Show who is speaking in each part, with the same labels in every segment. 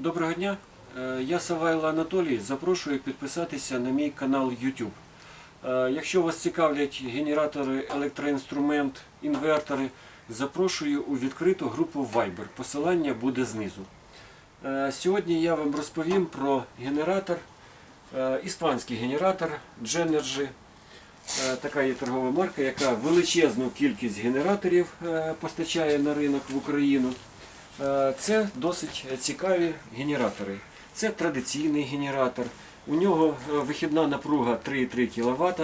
Speaker 1: Доброго дня, я Савайло Анатолій, запрошую підписатися на мій канал YouTube. Якщо вас цікавлять генератори, електроінструмент, інвертори, запрошую у відкриту групу Viber. Посилання буде знизу. Сьогодні я вам розповім про генератор, іспанський генератор Genergy. Така є торгова марка, яка величезну кількість генераторів постачає на ринок в Україну. Це досить цікаві генератори. Це традиційний генератор. У нього вихідна напруга 3,3 кВт.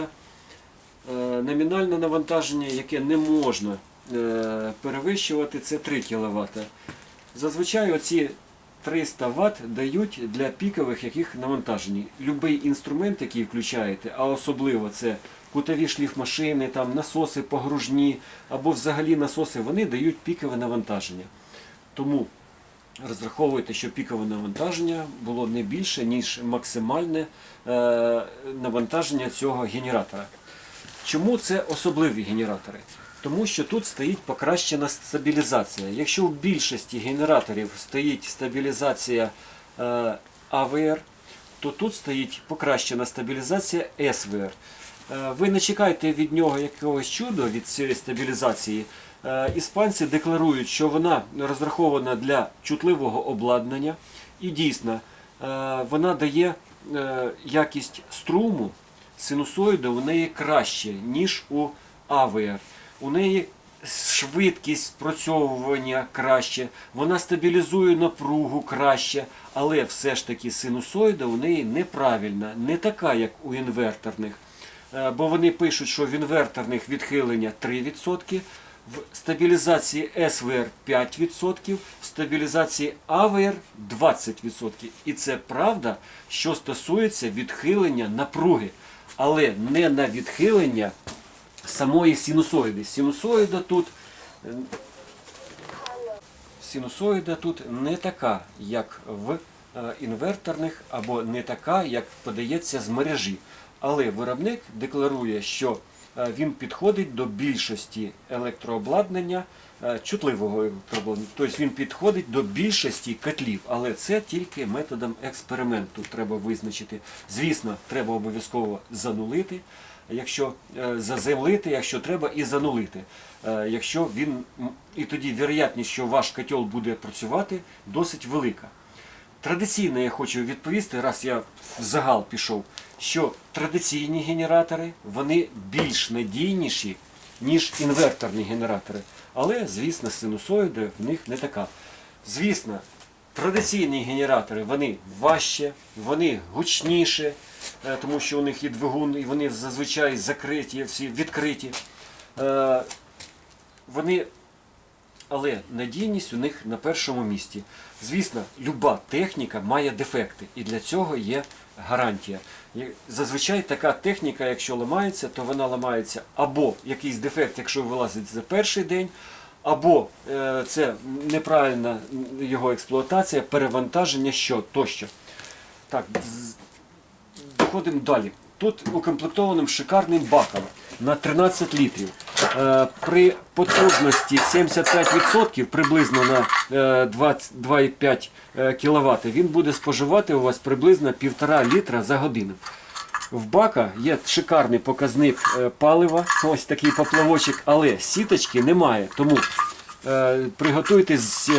Speaker 1: Номінальне навантаження, яке не можна перевищувати, це 3 кВт. Зазвичай оці 300 Вт дають для пікових яких навантажень. Любий інструмент, який включаєте, а особливо це кутові шліфмашини, там, насоси погружні або взагалі насоси, вони дають пікове навантаження. Тому розраховуйте, що пікове навантаження було не більше, ніж максимальне навантаження цього генератора. Чому це особливі генератори? Тому що тут стоїть покращена стабілізація. Якщо в більшості генераторів стоїть стабілізація АВР, то тут стоїть покращена стабілізація СВР. Ви не чекайте від нього якогось чуда, від цієї стабілізації. Іспанці декларують, що вона розрахована для чутливого обладнання і дійсно вона дає якість струму, синусоїду у неї краще, ніж у АВР. У неї швидкість спрацьовування краще, вона стабілізує напругу краще, але все ж таки синусоїда у неї неправильна, не така, як у інверторних. Бо вони пишуть, що в інверторних відхилення 3%, в стабілізації СВР 5%, в стабілізації АВР 20%. І це правда, що стосується відхилення напруги, але не на відхилення самої синусоїди. Синусоїда тут не така, як в інверторних, або не така, як подається з мережі. Але виробник декларує, що він підходить до більшості електрообладнання, чутливого електрообладнання. Тобто він підходить до більшості котлів, але це тільки методом експерименту треба визначити. Звісно, треба обов'язково занулити, заземлити, якщо треба, і занулити. І тоді вірогідність, що ваш котел буде працювати, досить велика. Традиційно я хочу відповісти, раз я в загал пішов, що традиційні генератори, вони більш надійніші, ніж інверторні генератори. Але, звісно, синусоїда в них не така. Звісно, традиційні генератори, вони важче, вони гучніші, тому що у них є двигун, і вони зазвичай закриті, всі відкриті. Але надійність у них на першому місці. Звісно, люба техніка має дефекти, і для цього є гарантія. Зазвичай така техніка, якщо ламається, то вона ламається або якийсь дефект, якщо вилазить за перший день, або це неправильна його експлуатація, перевантаження, тощо. Так, доходимо далі. Тут укомплектованим шикарним баком на 13 літрів. При потужності 75%, приблизно на 2,5 кВт, він буде споживати у вас приблизно 1,5 літра за годину. В бака є шикарний показник палива, ось такий поплавочок, але сіточки немає. Тому приготуйтесь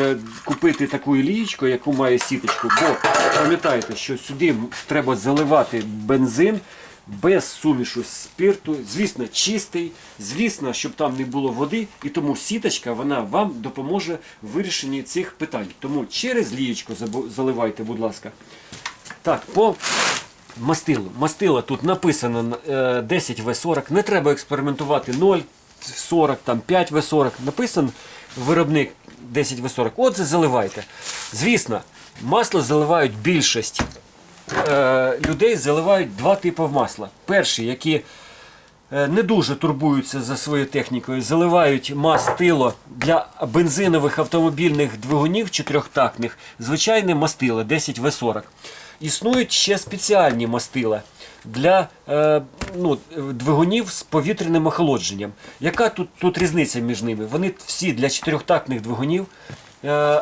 Speaker 1: купити таку лієчку, яку має сіточку, бо пам'ятайте, що сюди треба заливати бензин, без сумішу спирту, звісно, чистий, звісно, щоб там не було води, і тому сіточка, вона вам допоможе в вирішенні цих питань. Тому через лієчку заливайте, будь ласка. Так, по мастилу. Мастило тут написано 10В40, не треба експериментувати 0,40, там 5В40, написано виробник 10В40, отже заливайте. Звісно, масло заливають більшість. Людей заливають два типи масла. Перші, які не дуже турбуються за своєю технікою, заливають мастило для бензинових автомобільних двигунів чотирьохтактних, звичайне мастило 10В40. Існують ще спеціальні мастила для двигунів з повітряним охолодженням. Яка тут різниця між ними? Вони всі для чотирьохтактних двигунів,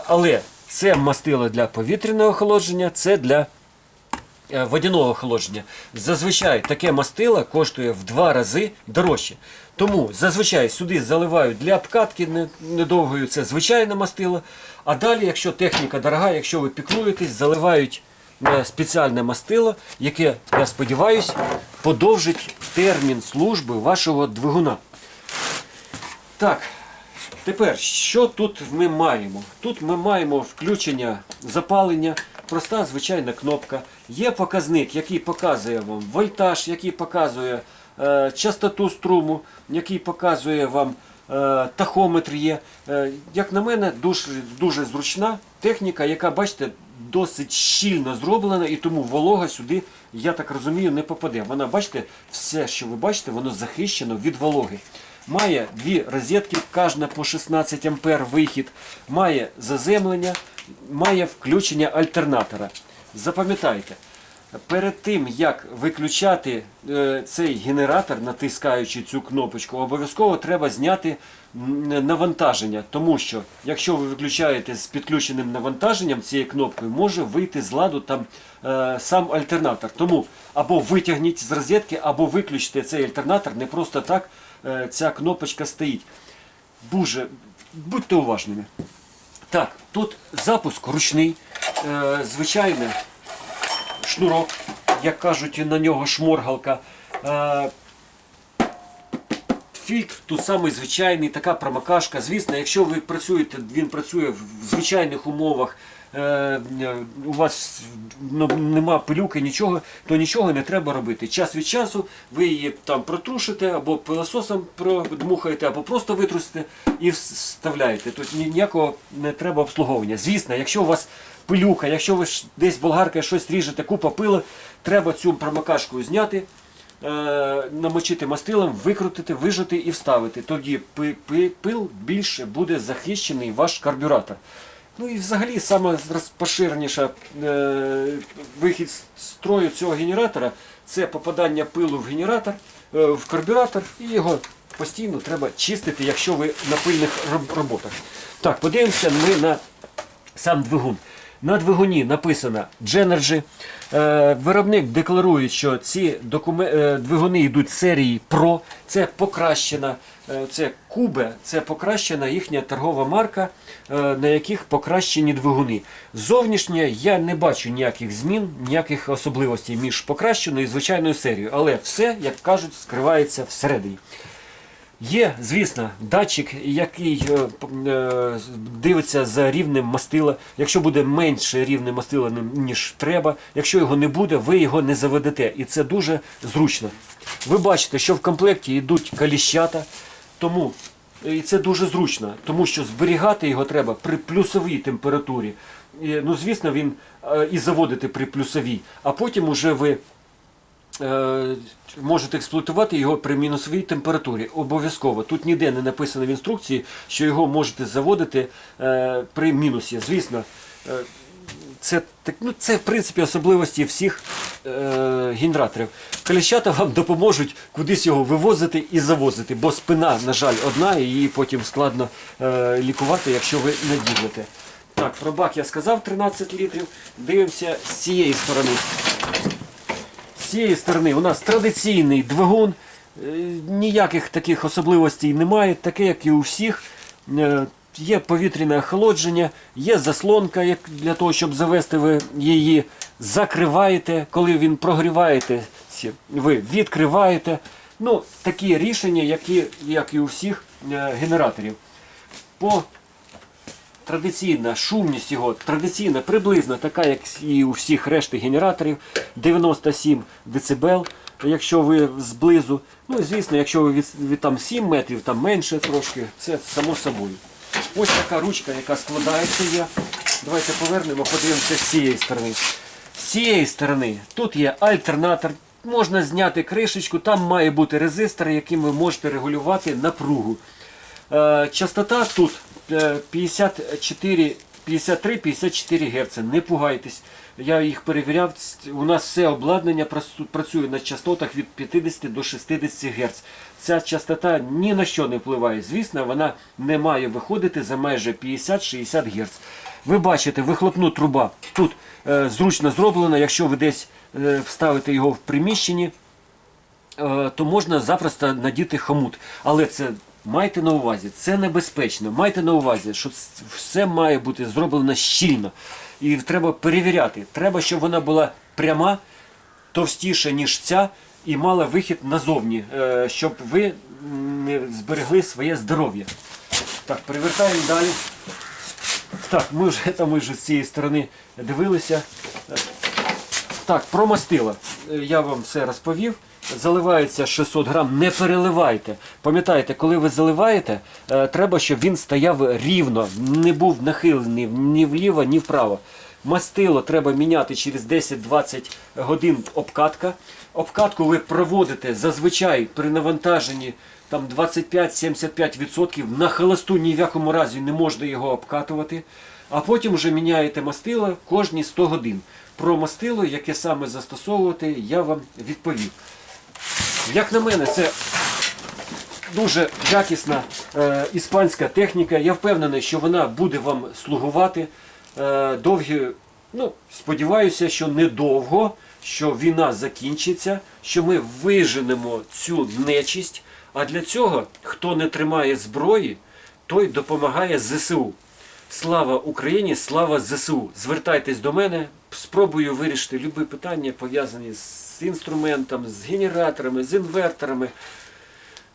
Speaker 1: але Це мастило для повітряного охолодження, це для водяного охолодження. Зазвичай таке мастило коштує в 2 рази дорожче. Тому зазвичай сюди заливають для обкатки недовгою, це звичайне мастило. А далі, якщо техніка дорога, якщо ви піклуєтесь, заливають спеціальне мастило, яке, я сподіваюся, подовжить термін служби вашого двигуна. Так, тепер, що тут ми маємо? Тут ми маємо включення запалення, проста звичайна кнопка. Є показник, який показує вам вольтаж, який показує частоту струму, який показує вам тахометр є. Як на мене, дуже зручна техніка, яка, бачите, досить щільно зроблена, і тому волога сюди, я так розумію, не попаде. Вона, бачите, все, що ви бачите, воно захищено від вологи. Має 2 розетки, кожна по 16 ампер вихід, має заземлення, має включення альтернатора. Запам'ятайте, перед тим, як виключати цей генератор, натискаючи цю кнопочку, обов'язково треба зняти навантаження. Тому що, якщо ви виключаєте з підключеним навантаженням цією кнопкою, може вийти з ладу там сам альтернатор. Тому або витягніть з розетки, або виключте цей альтернатор. Не просто так ця кнопочка стоїть. Будьте уважними. Так, тут запуск ручний, звичайний шнурок, як кажуть, на нього шморгалка. Фільтр тут самий звичайний, така промокашка. Звісно, якщо ви працюєте, він працює в звичайних умовах, у вас нема пилюки, нічого, то нічого не треба робити. Час від часу ви її там протрушите, або пилососом продмухаєте, або просто витрусите і вставляєте. Тут ніякого не треба обслуговування. Звісно, якщо у вас пилюка, якщо ви десь болгаркою щось ріжете, купа пила, треба цю промокашку зняти, намочити мастилом, викрутити, вижати і вставити. Тоді пил більше буде захищений ваш карбюратор. Ну і взагалі саме розпоширеніша вихід з строю цього генератора – це попадання пилу в генератор, в карбюратор, і його постійно треба чистити, якщо ви на пильних роботах. Так, подивимося ми на сам двигун. На двигуні написано Genergy. Виробник декларує, що ці двигуни йдуть з серії Pro. Це покращена, це Кубе, це покращена їхня торгова марка, на яких покращені двигуни. Зовнішнє я не бачу ніяких змін, ніяких особливостей між покращеною і звичайною серією. Але все, як кажуть, скривається всередині. Є, звісно, датчик, який дивиться за рівнем мастила. Якщо буде менше рівне мастила, ніж треба, якщо його не буде, ви його не заведете. І це дуже зручно. Ви бачите, що в комплекті йдуть каліщата, і це дуже зручно, тому що зберігати його треба при плюсовій температурі. Ну, звісно, він і заводити при плюсовій, а потім уже ви можете експлуатувати його при мінусовій температурі. Обов'язково. Тут ніде не написано в інструкції, що його можете заводити при мінусі. Звісно, це в принципі особливості всіх генераторів. Каліщата вам допоможуть кудись його вивозити і завозити, бо спина, на жаль, одна, і її потім складно лікувати, якщо ви не ділите. Так, про бак я сказав, 13 літрів. Дивимося з цієї сторони. З цієї сторони у нас традиційний двигун, ніяких таких особливостей немає, таке як і у всіх. Є повітряне охолодження, є заслонка для того, щоб завести, ви її закриваєте, коли він прогріваєте, ви відкриваєте. Ну, такі рішення, як і у всіх генераторів. Традиційна шумність його, традиційна приблизно така, як і у всіх решти генераторів, 97 дБ, якщо ви зблизу. Ну і звісно, якщо ви від там 7 метрів, там менше трошки, це само собою. Ось така ручка, яка складається є. Давайте повернемо, подивимося з цієї сторони. З цієї сторони тут є альтернатор, можна зняти кришечку, там має бути резистор, яким ви можете регулювати напругу. Частота тут 53-54 Гц. Не пугайтесь. Я їх перевіряв. У нас все обладнання працює на частотах від 50 до 60 Гц. Ця частота ні на що не впливає. Звісно, вона не має виходити за майже 50-60 Гц. Ви бачите, вихлопну труба тут зручно зроблена, якщо ви десь вставите його в приміщенні, то можна запросто надіти хомут. Але це майте на увазі, це небезпечно. Майте на увазі, що все має бути зроблено щільно. І треба перевіряти. Треба, щоб вона була пряма, товстіша, ніж ця, і мала вихід назовні, щоб ви не зберегли своє здоров'я. Так, перевертаємо далі. Так, ми вже з цієї сторони дивилися. Так, про мастила. Я вам все розповів. Заливається 600 грам, не переливайте. Пам'ятайте, коли ви заливаєте, треба, щоб він стояв рівно, не був нахилений ні вліво, ні вправо. Мастило треба міняти через 10-20 годин обкатка. Обкатку ви проводите зазвичай при навантаженні 25-75%. На холосту ні в якому разі не можна його обкатувати. А потім вже міняєте мастило кожні 100 годин. Про мастило, яке саме застосовувати, я вам відповів. Як на мене, це дуже якісна іспанська техніка. Я впевнений, що вона буде вам слугувати довгі, сподіваюся, що недовго, що війна закінчиться, що ми виженемо цю нечисть. А для цього, хто не тримає зброї, той допомагає ЗСУ. Слава Україні, слава ЗСУ! Звертайтесь до мене, спробую вирішити любі питання, пов'язані з інструментом, з генераторами, з інверторами.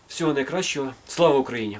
Speaker 1: Всього найкращого. Слава Україні!